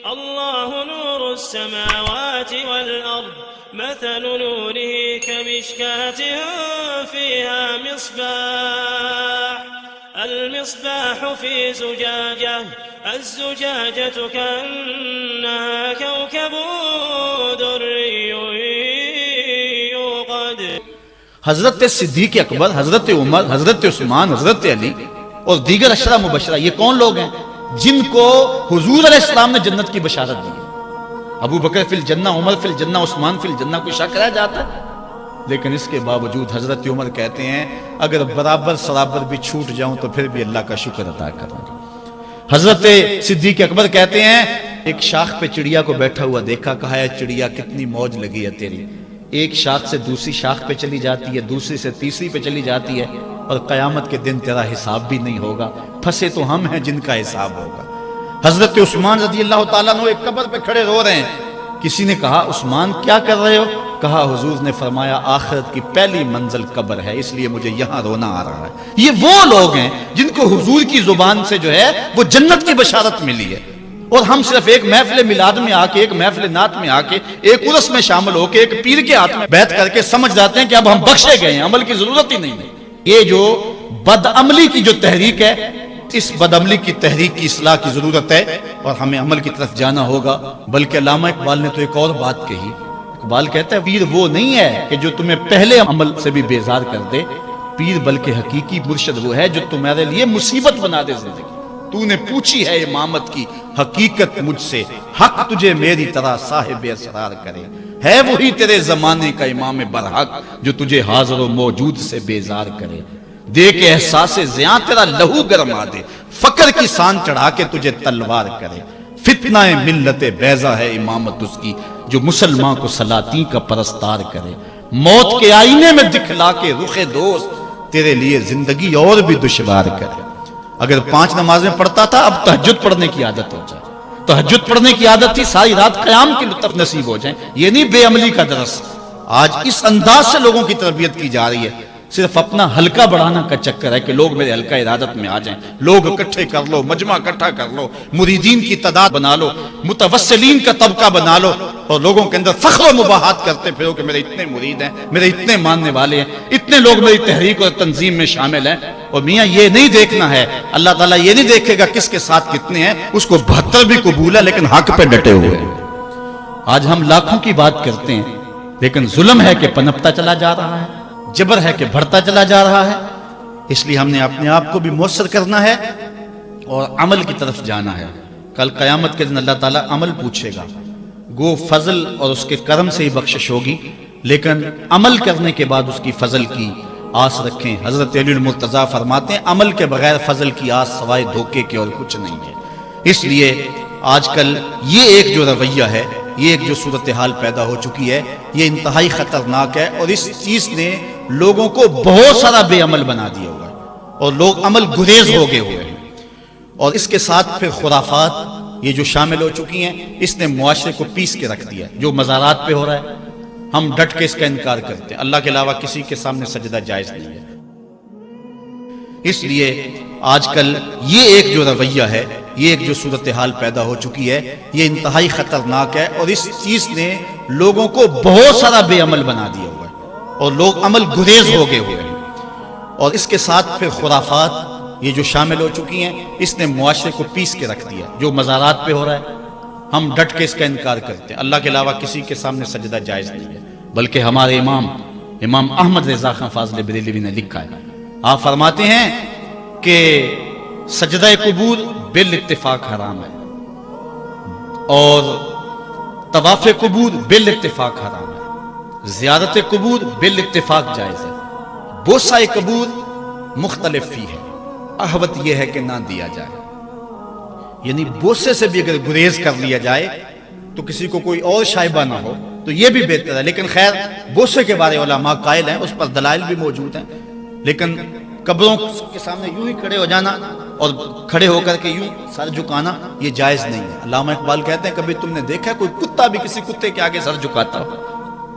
اللہ نور السماوات والارض مثل نوره كمشكاة فيها مصباح المصباح في زجاجة الزجاجة كأنها كوكب دري يوقد. حضرت صدیق اکبر، حضرت عمر، حضرت عثمان، حضرت علی اور دیگر عشرہ مبشرہ، یہ کون لوگ ہیں جن کو حضور علیہ السلام نے جنت کی بشارت دی؟ ابو بکر فی الجنہ، عمر فی الجنہ، عثمان فی الجنہ، کوئی شک رہ جاتا ہے؟ لیکن اس کے باوجود حضرت عمر کہتے ہیں اگر برابر سرابر بھی چھوٹ جاؤں تو پھر بھی اللہ کا شکر ادا کروں گا. حضرت صدیق اکبر کہتے ہیں ایک شاخ پہ چڑیا کو بیٹھا ہوا دیکھا، کہا ہے چڑیا کتنی موج لگی ہے تیری، ایک شاخ سے دوسری شاخ پہ چلی جاتی ہے، دوسری سے تیسری پہ چلی جاتی ہے، اور قیامت کے دن تیرا حساب بھی نہیں ہوگا، پھنسے تو ہم ہیں جن کا حساب ہوگا. حضرت عثمان رضی اللہ تعالیٰ عنہ ایک قبر پہ کھڑے رو رہے ہیں. کسی نے کہا عثمان کیا کر رہے ہو؟ کہا حضور نے فرمایا آخرت کی پہلی منزل قبر ہے، اس لیے مجھے یہاں رونا آ رہا ہے. یہ وہ لوگ ہیں جن کو حضور کی زبان سے جو ہے وہ جنت کی بشارت ملی ہے، اور ہم صرف ایک محفل میلاد میں آ کے، ایک محفل نعت میں آ کے، ایک عرس میں شامل ہو کے، ایک پیر کے ہاتھ میں بیعت کر کے سمجھ جاتے ہیں کہ اب ہم بخشے گئے ہیں، عمل کی ضرورت ہی نہیں ہے. یہ جو بدعملی کی جو تحریک ہے، اس بدعملی کی تحریک کی اصلاح کی ضرورت ہے اور ہمیں عمل کی طرف جانا ہوگا. بلکہ علامہ اقبال نے تو ایک اور بات کہی. اقبال کہتا ہے پیر وہ نہیں ہے کہ جو تمہیں پہلے عمل سے بھی بیزار کر دے، پیر بلکہ حقیقی مرشد وہ ہے جو تمہارے لیے مصیبت بنا دے زندگی. تو نے پوچھی ہے امامت کی حقیقت مجھ سے، حق تجھے میری طرح صاحب اسرار کرے. ہے وہی تیرے زمانے کا امام برحق جو تجھے حاضر و موجود سے بیزار کرے. دے کے احساس زیاں تیرا لہو گرما دے، فقر کی سان چڑھا کے تجھے تلوار کرے. فتنہ ملت بیضا ہے امامت اس کی جو مسلمان کو سلاطین کا پرستار کرے. موت کے آئینے میں دکھلا کے رخ دوست تیرے لیے زندگی اور بھی دشوار کرے. اگر 5 نمازیں پڑھتا تھا اب تہجد پڑھنے کی عادت ہو جائے. تہجد پڑھنے کی عادت تھی ساری رات قیام کی لطف نصیب ہو جائیں. یہ نہیں بے عملی کا درس. آج اس انداز سے لوگوں کی تربیت کی جا رہی ہے. صرف اپنا حلقہ بڑھانا کا چکر ہے کہ لوگ میرے حلقہ ارادت میں آ جائیں. لوگ اکٹھے کر لو، مجمع اکٹھا کر لو، مریدین کی تعداد بنا لو، متوسلین کا طبقہ بنا لو، اور لوگوں کے اندر فخر و مباحات کرتے پھرو کہ میرے اتنے مرید ہیں، میرے اتنے ماننے والے ہیں، اتنے لوگ میری تحریک اور تنظیم میں شامل ہیں. اور میاں یہ نہیں دیکھنا ہے، اللہ تعالیٰ یہ نہیں دیکھے گا کس کے ساتھ کتنے ہیں، اس کو 72 بھی قبول ہے لیکن حق پہ ڈٹے ہوئے ہیں. آج ہم لاکھوں کی بات کرتے ہیں لیکن ظلم ہے کہ پنپتا چلا جا رہا ہے، جبر ہے کہ بڑھتا چلا جا رہا ہے. اس لیے ہم نے اپنے آپ کو بھی مؤثر کرنا ہے اور عمل کی طرف جانا ہے. کل قیامت کے دن اللہ تعالیٰ عمل پوچھے گا. گو فضل اور اس کے کرم سے ہی بخشش ہوگی، لیکن عمل کرنے کے بعد اس کی فضل کی آس رکھیں. حضرت علی المرتضیٰ فرماتے ہیں عمل کے بغیر فضل کی آس سوائے دھوکے کے اور کچھ نہیں ہے. اس لیے آج کل یہ ایک جو رویہ ہے، یہ ایک جو صورتحال پیدا ہو چکی ہے، یہ انتہائی خطرناک ہے، اور اس چیز نے لوگوں کو بہت سارا بے عمل بنا دیا ہوا ہے اور لوگ عمل گریز ہو گئے ہوئے ہیں. اور اس کے ساتھ پھر خرافات یہ جو شامل ہو چکی ہیں، اس نے معاشرے کو پیس کے رکھ دیا. جو مزارات پہ ہو رہا ہے ہم ڈٹ کے اس کا انکار کرتے ہیں. اللہ کے علاوہ کسی کے سامنے سجدہ جائز نہیں ہے. اس لیے آج کل یہ ایک جو رویہ ہے، یہ ایک جو صورتحال پیدا ہو چکی ہے، یہ انتہائی خطرناک ہے، اور اس چیز نے لوگوں کو بہت سارا بے عمل بنا دیا ہوا ہے اور لوگ عمل گریز ہو گئے ہوئے ہیں. اور اس کے ساتھ پھر خرافات یہ جو شامل ہو چکی ہیں، اس نے معاشرے کو پیس کے رکھ دیا. جو مزارات پہ ہو رہا ہے ہم ڈٹ کے اس کا انکار کرتے ہیں. اللہ کے علاوہ کسی کے سامنے سجدہ جائز نہیں ہے. بلکہ ہمارے امام احمد رضا خان فاضل بریلوی نے لکھا ہے، آپ فرماتے ہیں کہ سجدہ قبور بالاتفاق حرام ہے اور طواف قبور بالاتفاق حرام ہے، زیارت قبور بالاتفاق جائز ہے، بوسہ قبور مختلف فی ہے. احوط یہ ہے کہ نہ دیا جائے. یعنی بوسے سے بھی اگر گریز کر لیا جائے تو کسی کو کوئی اور شائبہ نہ ہو تو یہ بھی بہتر ہے. لیکن خیر بوسے کے بارے علماء قائل ہیں، اس پر دلائل بھی موجود ہیں. لیکن قبروں کے سامنے یوں ہی کھڑے ہو جانا اور کھڑے ہو کر کے یوں سر جھکانا یہ جائز نہیں ہے. علامہ اقبال کہتے ہیں کبھی تم نے دیکھا کوئی کتا بھی کسی کتے کے آگے سر جھکاتا ہو؟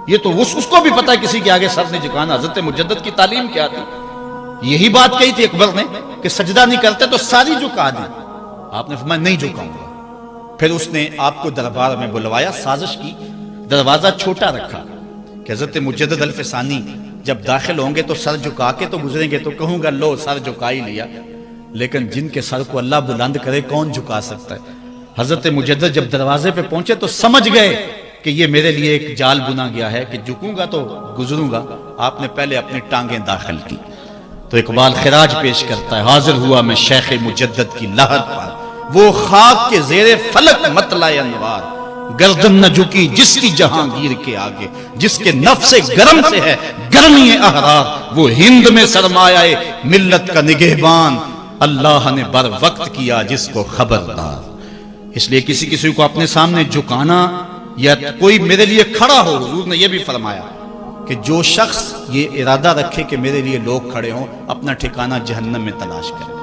یہ تو اس کو بھی پتا ہے کسی کے آگے سر نہیں جھکانا. حضرت مجدد کی تعلیم کیا تھی؟ یہی بات کہی تھی اکبر نے کہ سجدہ نہیں کرتے تو ساری جھکا دی. آپ نے فرمایا نہیں جھکاؤں گا. پھر اس نے آپ کو دربار میں بلوایا، سازش کی، دروازہ چھوٹا رکھا کہ حضرت مجدد الفسانی جب داخل ہوں گے تو سر جھکا کے تو گزریں گے، تو کہوں گا لو سر جھکا ہی لیا، لیکن جن کے سر کو اللہ بلند کرے کون جھکا سکتا ہے۔ حضرت مجدد جب دروازے پہ پہنچے تو سمجھ گئے کہ یہ میرے لیے ایک جال بنا گیا ہے کہ جھکوں گا تو گزروں گا۔ آپ نے پہلے اپنی ٹانگیں داخل کی تو اقبال خراج پیش کرتا ہے، حاضر ہوا میں شیخ مجدد کی لحد پر، وہ خاک کے زیر فلک مطلع انوار، گردن نہ جھکی جس کی جہانگیر کے آگے، جس کے نفس گرم سے ہے گرمی احرار، وہ ہند میں سرمایہ ملت کا نگہبان، اللہ نے بر وقت کیا جس کو خبردار۔ اس لیے کسی کو اپنے سامنے جھکانا یا کوئی میرے لیے کھڑا ہو، حضور نے یہ بھی فرمایا کہ جو شخص یہ ارادہ رکھے کہ میرے لیے لوگ کھڑے ہوں، اپنا ٹھکانہ جہنم میں تلاش کرے۔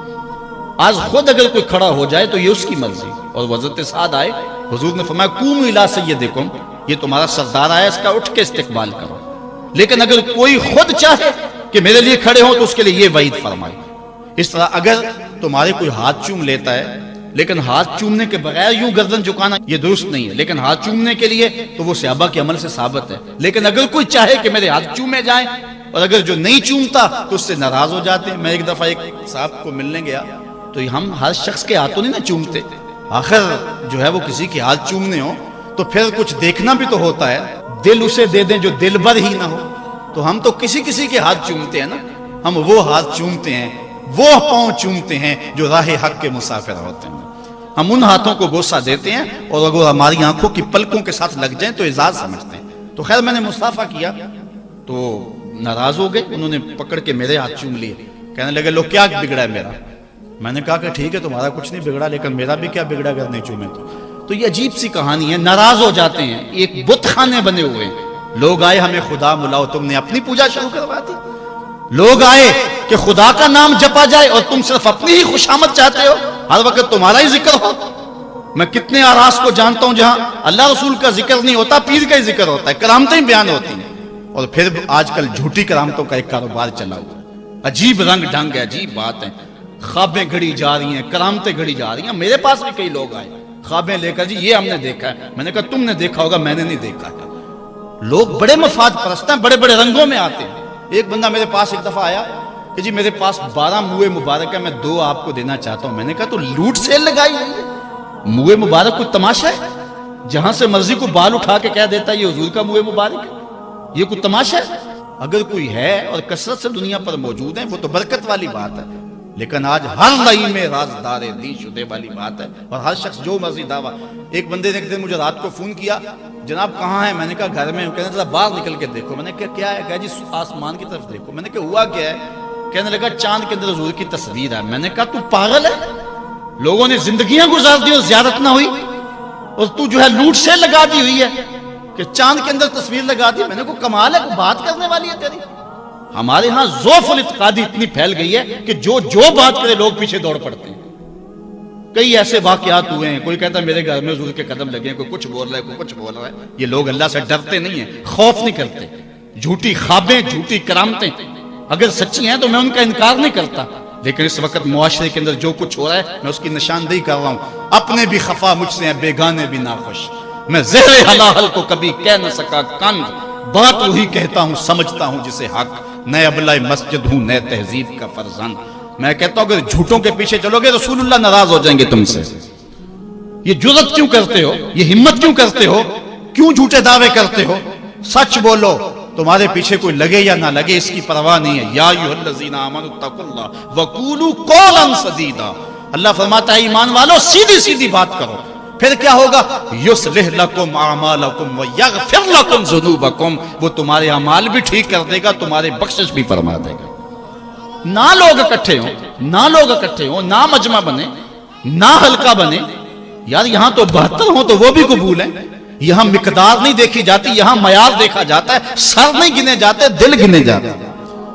آج خود اگر کوئی کھڑا ہو جائے تو یہ اس کی مرضی، اور حضرت سعد آئے، حضور نے فرمایا قوموا الی سیدکم، یہ تمہارا سردار آیا، اس کا اٹھ کے استقبال کرو۔ لیکن اگر کوئی خود چاہے کہ میرے لیے کھڑے ہوں تو اس کے لیے یہ وعید فرمائی۔ اس طرح اگر تمہارے کوئی ہاتھ چوم لیتا ہے، لیکن ہاتھ چومنے کے بغیر یوں گردن جھکانا یہ درست نہیں ہے، لیکن ہاتھ چومنے کے لیے تو وہ صحابہ کے عمل سے ثابت ہے۔ لیکن اگر کوئی چاہے کہ میرے ہاتھ چومے جائیں، اور اگر جو نہیں چومتا تو اس سے ناراض ہو جاتے ہیں۔ میں ایک دفعہ ایک صاحب کو ملنے گیا تو ہم ہر شخص کے ہاتھوں نہیں نہ چومتے، آخر جو ہے وہ کسی کے ہاتھ چومنے ہو تو پھر کچھ دیکھنا بھی تو ہوتا ہے، دل اسے دے دیں جو دل بر ہی نہ ہو۔ تو ہم تو کسی کے ہاتھ چومتے ہیں نا، ہم وہ ہاتھ چومتے ہیں، وہ پاؤں چومتے ہیں جو راہ حق کے مسافر ہوتے ہیں۔ ہم ان ہاتھوں کو بوسہ دیتے ہیں، اور اگر ہماری آنکھوں کی پلکوں کے ساتھ لگ جائیں تو اعزاز سمجھتے ہیں۔ تو خیر میں نے مصافحہ کیا تو ناراض ہو گئے، انہوں نے پکڑ کے میرے ہاتھ چوم لیے، کہنے لگے لو کیا بگڑا ہے میرا؟ میں نے کہا کہ ٹھیک ہے تمہارا کچھ نہیں بگڑا، لیکن میرا بھی کیا بگڑا اگر نہیں چومے تو یہ عجیب سی کہانی ہے، ناراض ہو جاتے ہیں۔ ایک بت خانے بنے ہوئے ہیں، لوگ آئے ہمیں خدا ملاؤ، تم نے اپنی پوجا شروع کروا دی۔ لوگ آئے کہ خدا کا نام جپا جائے اور تم صرف اپنی ہی خوشامد چاہتے ہو، ہر وقت تمہارا ہی ذکر ہو۔ میں کتنے آراس کو جانتا ہوں جہاں اللہ رسول کا ذکر نہیں ہوتا، پیر کا ہی ذکر ہوتا ہے، کرامتیں بیان ہوتی ہیں، اور پھر آج کل جھوٹی کرامتوں کا ایک کاروبار چلا ہوا ہے۔ عجیب رنگ ڈھنگ ہے، عجیب بات ہے، خوابیں گھڑی جا رہی ہیں، کرامتیں گھڑی جا رہی ہیں۔ میرے پاس بھی کئی لوگ آئے خوابیں لے کر، جی یہ ہم نے دیکھا ہے۔ میں نے کہا تم نے دیکھا ہوگا، میں نے نہیں دیکھا ہے۔ لوگ بڑے مفاد پرست ہیں، بڑے بڑے رنگوں میں آتے ہیں۔ ایک بندہ میرے پاس ایک دفعہ آیا کہ جی میرے پاس 12 موئے مبارک ہے، میں 2 آپ کو دینا چاہتا ہوں۔ میں نے کہا تو لوٹ سیل لگائی ہوئی ہے، موئے مبارک کوئی تماشا ہے؟ جہاں سے مرضی کو بال اٹھا کے کہہ دیتا ہے یہ حضور کا موئے مبارک ہے، یہ کوئی تماشا ہے؟ اگر کوئی ہے اور کثرت سے دنیا پر موجود ہیں وہ تو برکت والی بات ہے، لیکن آج ہر نئی میں رازدار دی شدے والی بات ہے، اور ہر شخص جو مرضی دعویٰ۔ ایک بندے نے ایک دن مجھے رات کو فون کیا، جناب کہاں ہیں؟ میں نے کہا گھر میں ہوں۔ کہنے لگا باہر نکل کے دیکھو۔ میں نے کہا کیا ہے؟ کہا جی آسمان کی طرف دیکھو۔ میں نے کہا ہوا کیا ہے؟ کہنے لگا چاند کے اندر حضور کی تصویر ہے۔ میں نے کہا تو پاگل ہے، لوگوں نے زندگیاں گزار دی اور زیارت نہ ہوئی، اور تو جو ہے لوٹ سے لگا دی ہوئی ہے کہ چاند کے اندر تصویر لگا دی۔ میں نے کہا کمال ہے، کوئی بات کرنے والی ہے تیری؟ ہمارے ہاں ذوف الاعتقادی اتنی پھیل گئی ہے کہ جو بات کرے لوگ پیچھے دوڑ پڑتے ہیں۔ کئی ایسے واقعات ہوئے ہیں، کوئی کہتا ہے میرے گھر میں حضور کے قدم لگے ہیں، کوئی کچھ بول رہا ہے، کوئی کچھ بول رہا ہے۔ یہ لوگ اللہ سے ڈرتے نہیں ہیں، خوف نہیں کرتے۔ جھوٹی خوابیں، جھوٹی کرامتیں اگر سچی ہیں تو میں ان کا انکار نہیں کرتا، لیکن اس وقت معاشرے کے اندر جو کچھ ہو رہا ہے میں اس کی نشاندہی کر رہا ہوں۔ اپنے بھی خفا مجھ سے ہیں، بیگانے بھی ناخوش، میں زہر حلال کو کبھی کہہ نہ سکا کند، بات وہی کہتا ہوں سمجھتا ہوں جسے حق، نئے ابلۂ مسجد ہوں نئے تہذیب کا فرزند۔ میں کہتا ہوں اگر جھوٹوں کے پیچھے چلو گے رسول اللہ ناراض ہو جائیں گے تم سے۔ یہ جرأت کیوں کرتے ہو؟ یہ ہمت کیوں کرتے ہو؟ کیوں جھوٹے دعوے کرتے ہو؟ سچ بولو، تمہارے پیچھے کوئی لگے یا نہ لگے اس کی پرواہ نہیں ہے۔ یا ایھا الذین آمنوا اتقوا اللہ وقولوا قولا سدیدا، اللہ فرماتا ہے ایمان والو سیدھی سیدھی بات کرو، پھر کیا ہوگا؟ یصلح لکم اعمالکم ویغفر لکم ذنوبکم، وہ تمہارے اعمال بھی ٹھیک کر دے گا، تمہارے بخشش بھی فرما دے گا۔ نہ لوگ اکٹھے ہوں، نہ مجمع بنے، نہ حلقہ بنے، یار یہاں تو 72 ہوں تو وہ بھی قبول ہیں۔ یہاں مقدار نہیں دیکھی جاتی، یہاں معیار دیکھا جاتا ہے، سر نہیں گنے جاتے، دل گنے جاتے ہیں۔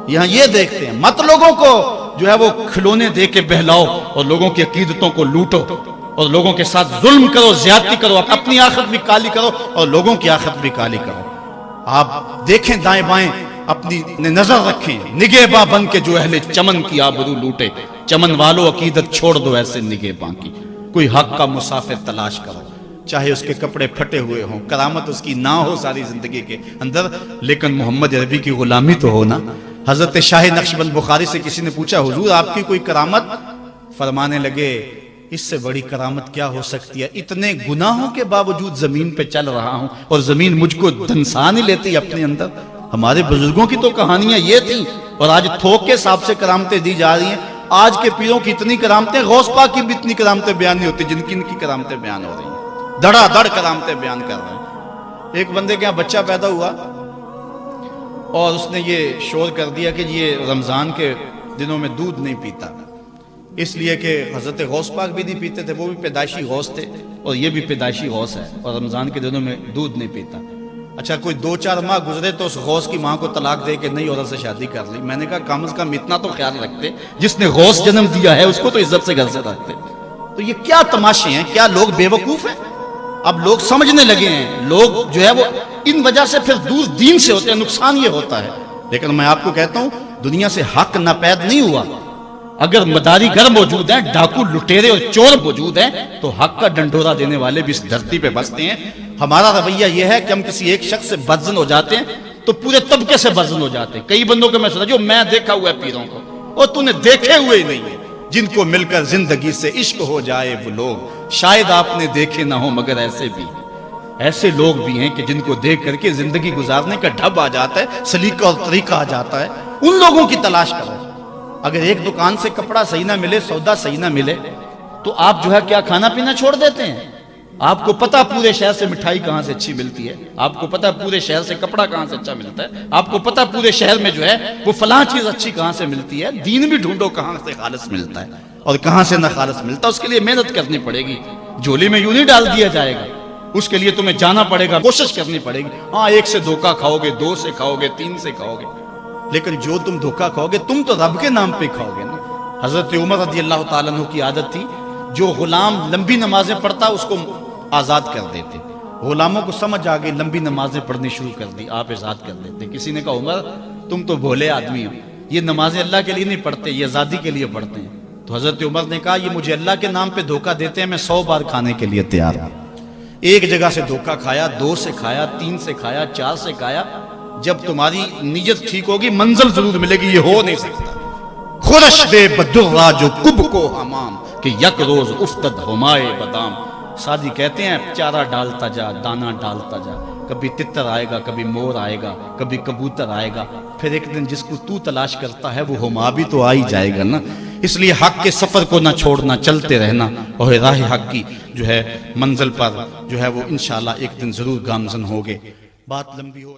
یہاں یہ دیکھتے ہیں، مت لوگوں کو جو ہے وہ کھلونے دے کے بہلاؤ اور لوگوں کی عقیدتوں کو لوٹو اور لوگوں کے ساتھ ظلم کرو، زیادتی کرو، اپنی آخرت بھی کالی کرو اور لوگوں کی آخرت بھی کالی کرو۔ آپ دیکھیں دائیں بائیں، اپنی نظر رکھیں، نگہباں بن کے جو اہل چمن کی آبرو لوٹے۔ چمن والو عقیدت چھوڑ دو ایسے نگہباں کی، کوئی حق کا مسافر تلاش کرو۔ چاہے اس کے کپڑے پھٹے ہوئے ہوں، کرامت اس کی نہ ہو ساری زندگی کے اندر، لیکن محمد عربی کی غلامی تو ہو نا۔ حضرت شاہ نقشبند بخاری سے کسی نے پوچھا حضور آپ کی کوئی کرامت؟ فرمانے لگے اس سے بڑی کرامت کیا ہو سکتی ہے، اتنے گناہوں کے باوجود زمین پہ چل رہا ہوں اور زمین مجھ کو دنسا نہیں لیتی اپنے اندر۔ ہمارے بزرگوں کی تو کہانیاں یہ تھیں، اور آج تھوک کے حساب سے کرامتیں دی جا رہی ہیں۔ آج کے پیروں کی اتنی کرامتیں، غوث پاک کی بھی اتنی کرامتیں بیان نہیں ہوتی جن کی ان کی کرامتیں بیان ہو رہی ہیں، دڑا دڑ کرامتیں بیان کر رہے ہیں۔ ایک بندے کے یہاں بچہ پیدا ہوا اور اس نے یہ شور کر دیا کہ یہ رمضان کے دنوں میں دودھ نہیں پیتا، اس لیے کہ حضرت غوث پاک بھی نہیں پیتے تھے، وہ بھی پیدائشی غوث تھے اور یہ بھی پیدائشی غوث ہے، اور رمضان کے دنوں میں دودھ نہیں پیتا۔ اچھا کوئی 2-4 ماہ گزرے تو اس غوث کی ماں کو طلاق دے کے نئی عورت سے شادی کر لی۔ میں نے کہا کم از کم اتنا تو خیال رکھتے، جس نے غوث جنم دیا ہے اس کو تو عزت سے گھر سے رکھتے۔ تو یہ کیا تماشے ہیں، کیا لوگ بے وقوف ہیں؟ اب لوگ سمجھنے لگے ہیں، لوگ جو ہے وہ ان وجہ سے پھر دور دین سے ہوتے ہیں، نقصان یہ ہوتا ہے۔ لیکن میں آپ کو کہتا ہوں دنیا سے حق ناپید نہیں ہوا۔ اگر مداری گر موجود ہیں، ڈاکو لٹیرے اور چور موجود ہیں، تو حق کا ڈنڈورا دینے والے بھی اس دھرتی پہ بستے ہیں۔ ہمارا رویہ یہ ہے کہ ہم کسی ایک شخص سے بدزن ہو جاتے ہیں تو پورے طبقے سے بدزن ہو جاتے ہیں۔ کئی بندوں کو میں سنا جو میں دیکھا ہوا ہے پیروں کو، اور تو نے دیکھے ہوئے ہی نہیں ہے، جن کو مل کر زندگی سے عشق ہو جائے وہ لوگ شاید آپ نے دیکھے نہ ہو، مگر ایسے بھی ایسے لوگ بھی ہیں کہ جن کو دیکھ کر کے زندگی گزارنے کا ڈھب آ جاتا ہے، سلیقہ اور طریقہ آ جاتا ہے۔ ان لوگوں کی تلاش کرو۔ اگر ایک دکان سے کپڑا صحیح نہ ملے، سودا صحیح نہ ملے، تو آپ جو ہے کیا کھانا پینا چھوڑ دیتے ہیں؟ آپ کو پتا پورے شہر سے مٹھائی کہاں سے اچھی ملتی ہے، آپ کو پتا پورے شہر سے کپڑا کہاں سے اچھا ملتا ہے، آپ کو پتا پورے شہر میں جو ہے وہ فلاں چیز اچھی کہاں سے ملتی ہے۔ دین بھی ڈھونڈو کہاں سے خالص ملتا ہے اور کہاں سے نہ خالص ملتا ہے، اس کے لیے محنت کرنی پڑے گی۔ جھولی میں یوں نہیں ڈال دیا جائے گا، اس کے لیے تمہیں جانا پڑے گا، کوشش کرنی پڑے گی۔ ہاں ایک سے دھوکہ کھاؤ گے، 2 سے کھاؤ گے، 3 سے کھاؤ گے، لیکن جو تم دھوکہ کھاؤ گے تم تو رب کے نام پہ کھاؤ گے نا۔ حضرت عمر رضی اللہ تعالیٰ عنہ کی عادت تھی، جو غلام لمبی نمازیں پڑھتا اس کو آزاد کر دیتے۔ غلاموں کو سمجھ آ گئی، لمبی نمازیں پڑھنی شروع کر دی، آپ آزاد کر دیتے۔ کسی نے کہا عمر تم تو بھولے آدمی ہو، یہ نمازیں اللہ کے لیے نہیں پڑھتے، یہ آزادی کے لیے پڑھتے ہیں۔ تو حضرت عمر نے کہا یہ مجھے اللہ کے نام پہ دھوکہ دیتے ہیں، میں 100 بار کھانے کے لیے تیار ہوں۔ ایک جگہ سے دھوکہ کھایا، 2 سے کھایا، 3 سے کھایا، 4 سے کھایا، جب تمہاری نیت ٹھیک ہوگی منزل ضرور ملے گی، یہ ہو نہیں سکتا۔ خورش دے بدرا جو کب کو حمام کہ یک روز افتد ہمائے بدام۔ سادی کہتے ہیں چارہ ڈالتا جا، دانہ ڈالتا جا، کبھی تتر آئے گا، کبھی مور آئے گا، کبھی کبوتر آئے گا، پھر ایک دن جس کو تو تلاش کرتا ہے وہ ہما بھی تو آ ہی جائے گا نا۔ اس لیے حق کے سفر کو نہ چھوڑنا، چلتے رہنا، اور راہ حق کی جو ہے منزل پر جو ہے وہ انشاءاللہ ایک دن ضرور گامزن ہوگے۔ بات لمبی ہو